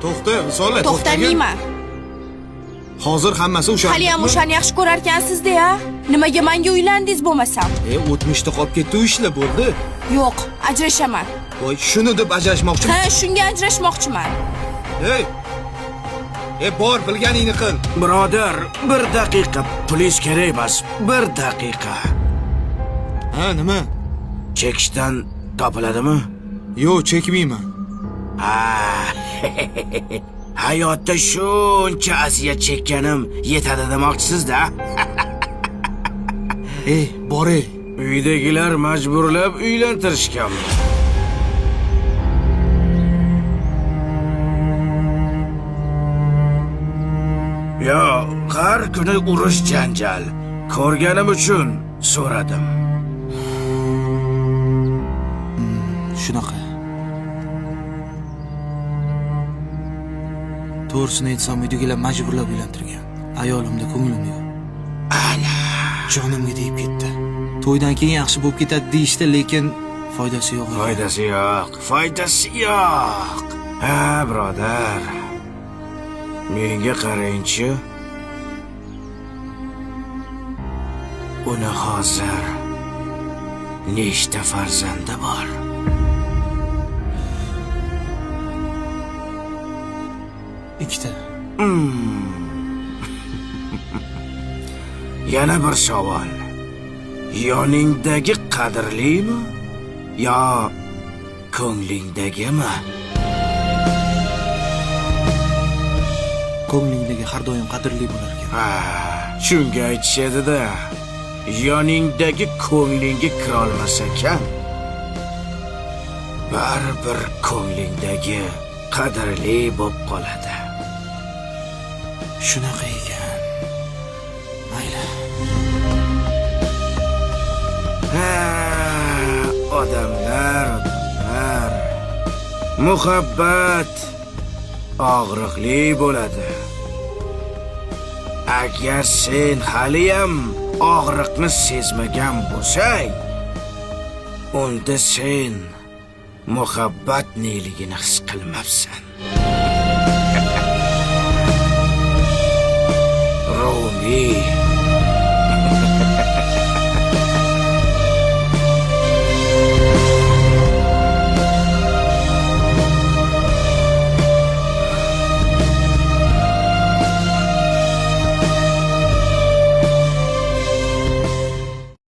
To'xta, Risolat. To'xtamayman. Hozir hammasi o'sha. Hali ham o'shani yaxshi ko'rar ekansiz-da. Nimaga menga uylandingiz bo'lmasam? O'tmishda qolib ketdi u ishlar bo'ldi. Yo'q, ajrashaman. Voy, shuni deb ajrashmoqchiman. Ha, shunga ajrashmoqchiman. Bor, bilganingni qil. Birodar, 1 daqiqa. Pulingiz kerak emas. 1 daqiqa. Ha, nima? Chekishdan topiladimi? Yo'q, chekmayman. Hayotda shuncha aziyat chekkanim yetadi demoqchisiz-da. Boray. Uydagilar majburlab uylantirishgan. Yo, har kuni urush janjal. Ko'rganim uchun so'radim. Shunaqa. To'g'risini aytsam, uydagilar majburlab uylantirgan. Ayolimda ko'nglim yo'q. Ana, jonimga tegib ketdi. To'ydan keyin yaxshi bo'lib ketadi deyishdi, lekin foydasi yo'q. Foydasi yo'q. Ha, birodar. Menga qarang-chi. Uni hozir nechta farzandi bor? Ikkita. Yana bir savol. Yoningdagi qadrlimi yo ko'nglingdagimi? Ko'nglingdagi har doim qadrli bo'lar ekan. Shunga aytishadi-da. Yoningdagi ko'nglingga kira olmasa ekan, baribir ko'nglingdagi qadrli bo'lib qoladi. Shunaqa ekan. Mayli. Odamlar. Muhabbat og'riqli bo'ladi. Agar sen haliyam og'riqni sezmagan bo'lsang, unda sen muhabbat neligini his qilmabsan. Rumi